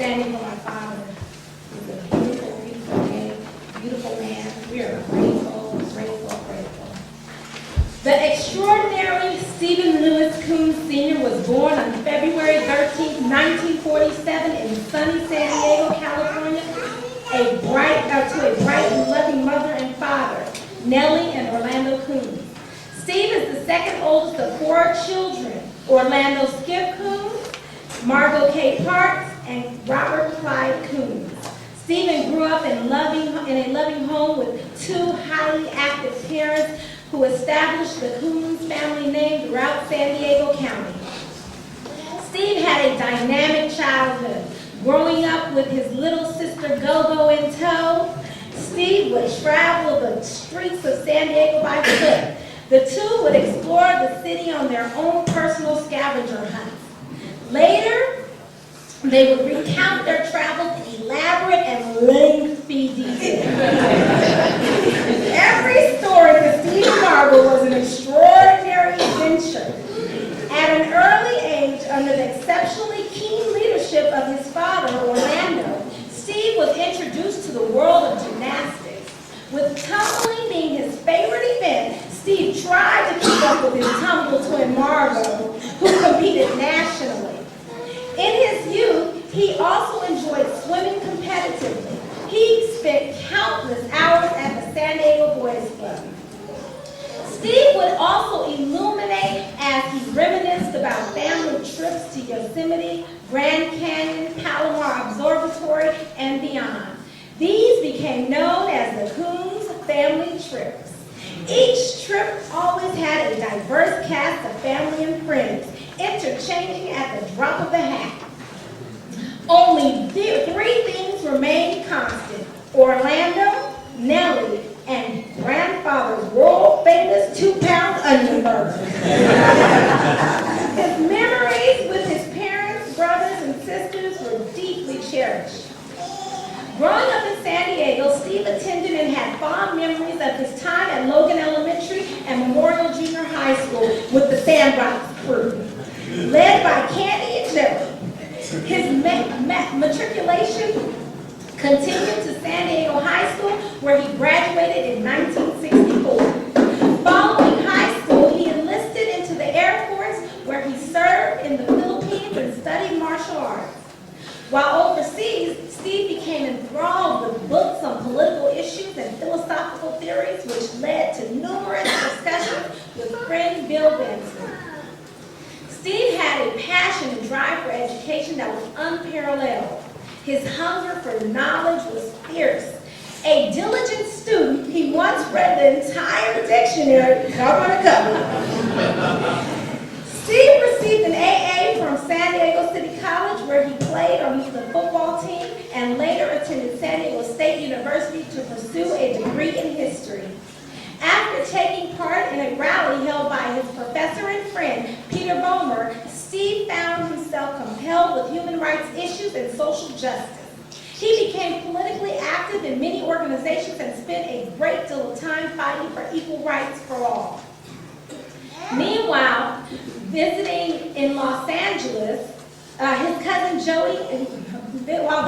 standing for my father. He's a beautiful, beautiful man, beautiful man. We are grateful, grateful, grateful. The extraordinary Stephen Lewis Coons Sr. was born on February 13, 1947 in sunny San Diego, California, to a bright and loving mother and father, Nellie and Orlando Coons. Steve is the second oldest of 4 children, Orlando Skip Coons, Margot Kate Parks, and Robert Clyde Coons. Stephen grew up in a loving home with 2 highly active parents who established the Coons family name throughout San Diego County. Steve had a dynamic childhood. Growing up with his little sister Go-Go in tow, Steve would travel the streets of San Diego by foot. The two would explore the city on their own personal scavenger hunts. Later, they would recount their travels in elaborate and lengthy detail. Every story for Steve and Margot was an extraordinary adventure. At an early age, under the exceptionally keen leadership of his father, Orlando, Steve was introduced to the world of gymnastics. With tumbling being his favorite event, Steve tried to keep up with his tumble twin Margot, who competed nationally. In his youth, he also enjoyed swimming competitively. He spent countless hours at the San Diego Boys Club. Steve would also illuminate as he reminisced about family trips to Yosemite, Grand Canyon, Palomar Observatory, and beyond. These became known as the Coons family trips. Each trip always had a diverse cast of family and friends, interchanging at the drop of a hat. Only 3 things remained constant: Orlando, Nellie, and grandfather's world-famous 2-pound onion burger. His memories with his parents, brothers, and sisters were deeply cherished. Growing up in San Diego, Steve attended and had fond memories of his time at Logan Elementary and Memorial Junior High School with the Sandbox crew, led by Candy and Jerry. His matriculation continued to San Diego High School, where he graduated in 1964. Following high school, he enlisted into the Air Force, where he served in the Philippines and studied martial arts. While overseas, Steve became enthralled with books on political issues and philosophical theories, which led to numerous discussions with friend Bill Benson. Steve had a passion and drive for education that was unparalleled. His hunger for knowledge was fierce. A diligent student, he once read the entire dictionary cover to cover. Steve received an AA from San Diego City College, where he played on the football team, and later attended San Diego State University to pursue a degree in history. After taking part in a rally held by his professor and friend, Peter Bomer, Steve found himself compelled with human rights issues and social justice. He became politically active in many organizations and spent a great deal of time fighting for equal rights for all. Meanwhile, visiting in Los Angeles, while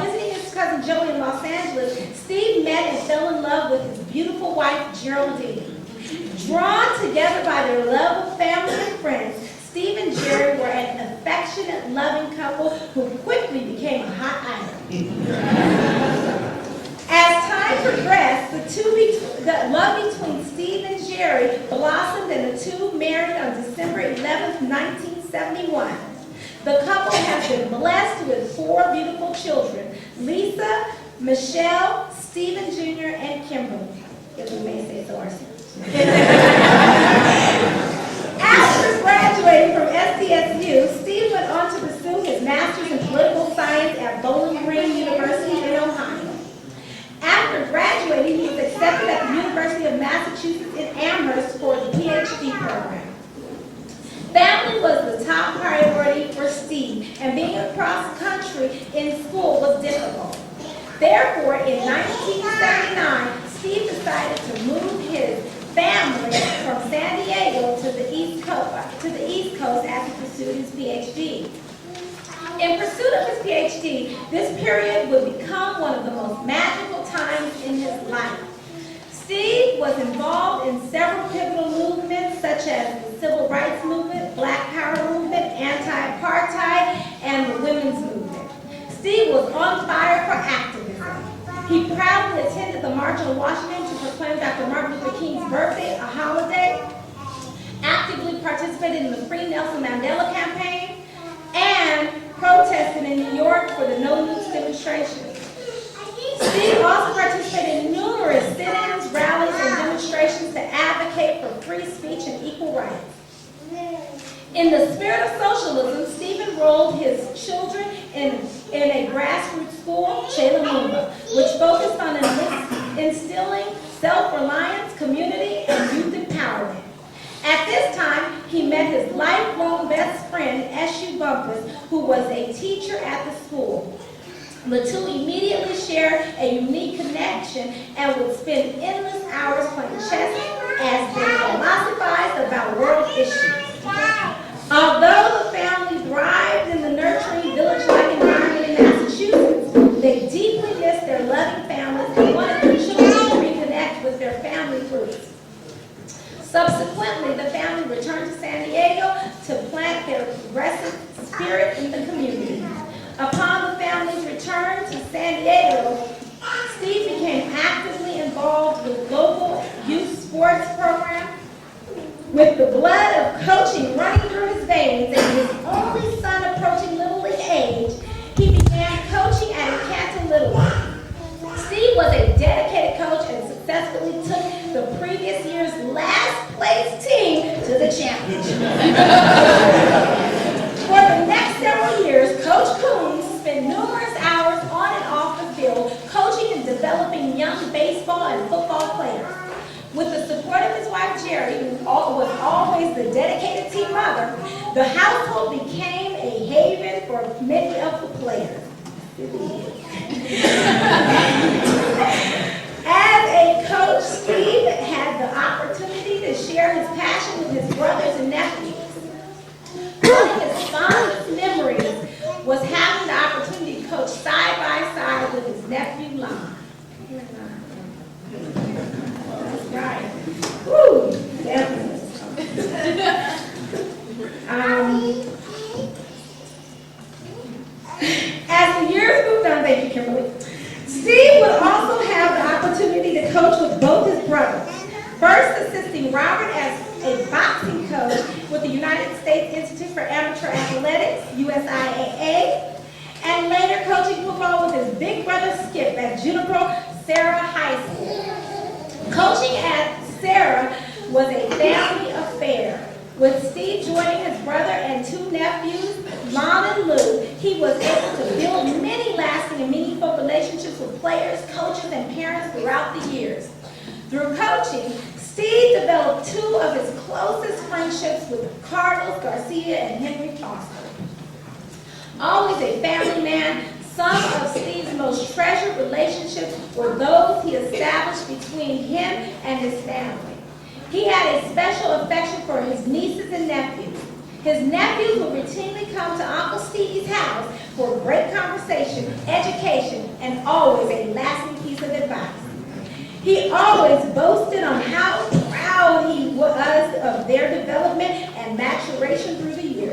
visiting his cousin Joey in Los Angeles, Steve met and fell in love with his beautiful wife, Geraldine. Drawn together by their love of family and friends, Steve and Jerry were an affectionate, loving couple who quickly became a hot item. As time progressed, the love between Steve and Jerry blossomed, and the two married on December 11, 1971. The couple has been blessed with 4 beautiful children: Lisa, Michelle, Stephen Jr., and Kimberly, if we may say so ourselves. After graduating from SDSU, Steve went on to pursue his master's in political science at Bowling Green University in Ohio. After graduating, he was accepted at the University of Massachusetts in Amherst for the PhD program. Family was the top priority for Steve, and being across the country in school was difficult. Therefore, in 1979, Steve decided to move his family from San Diego to the East Coast as he pursued his PhD. In pursuit pursuit of his PhD, this period would become one of the most magical times in his life. Steve was involved in several pivotal movements such as the Civil Rights Movement, Black Power Movement, Anti-Apartheid, and the Women's Movement. Steve was on fire for activism. He proudly attended the March on Washington to proclaim Dr. Martin Luther King's birthday a holiday, actively participated in the Free Nelson Mandela campaign, and protested in New York for the No Nukes demonstrations. Steve also participated in numerous sit-ins, rallies, and demonstrations to advocate for free speech and equal rights. In the spirit of socialism, Steve enrolled his children in a grassroots school, Che Lumumba, which focused on instilling self-reliance, community, and youth empowerment. At this time, he met his lifelong best friend, S.U. Bumpus, who was a teacher at the school. The two immediately shared a unique connection and would spend endless hours playing chess as they philosophized about world issues. Although the family thrived in the nurturing village-like environment in Massachusetts, they deeply missed their loving families and wanted their children to reconnect with their family roots. Subsequently, the family returned to San Diego to plant their progressive spirit in the community. Upon the family's return to San Diego, Steve became actively involved with local youth sports programs. With the blood of coaching running through his veins and his only son approaching Little League age, he began coaching at Encanto Little League. Steve was a dedicated coach and successfully took the previous year's last place team to the championship. For the next several years, Coach Coombs spent numerous hours on and off the field coaching and developing young baseball and football players. With the support of his wife, Jerry, who was always the dedicated team mother, the household became a haven for many of the players. As a coach, Steve had the opportunity to share his passion with his brothers and nephews. One of his fondest memories was having the opportunity to coach side by side with his nephew, Lon. Right. Woo! Definitely. As the years moved on, thank you, Kimberly, Steve would also have the opportunity to coach with both his brothers. First assisting Robert as a boxing coach with the United States Institute for Amateur Athletics, USIAA, and later coaching football with his big brother Skip at Juniper Serra High School. Coaching at Serra was a family affair. With Steve joining his brother and two nephews, Lon and Lou, he was able to build many lasting and meaningful relationships with players, coaches, and parents throughout the years. Through coaching, Steve developed two of his closest friendships with Carlos Garcia and Henry Foster. Always a family man, some of Steve's most treasured relationships were those he established between him and his family. He had a special affection for his nieces and nephews. His nephews would routinely come to Uncle Stevie's house for great conversation, education, and always a lasting piece of advice. He always boasted on how proud he was of their development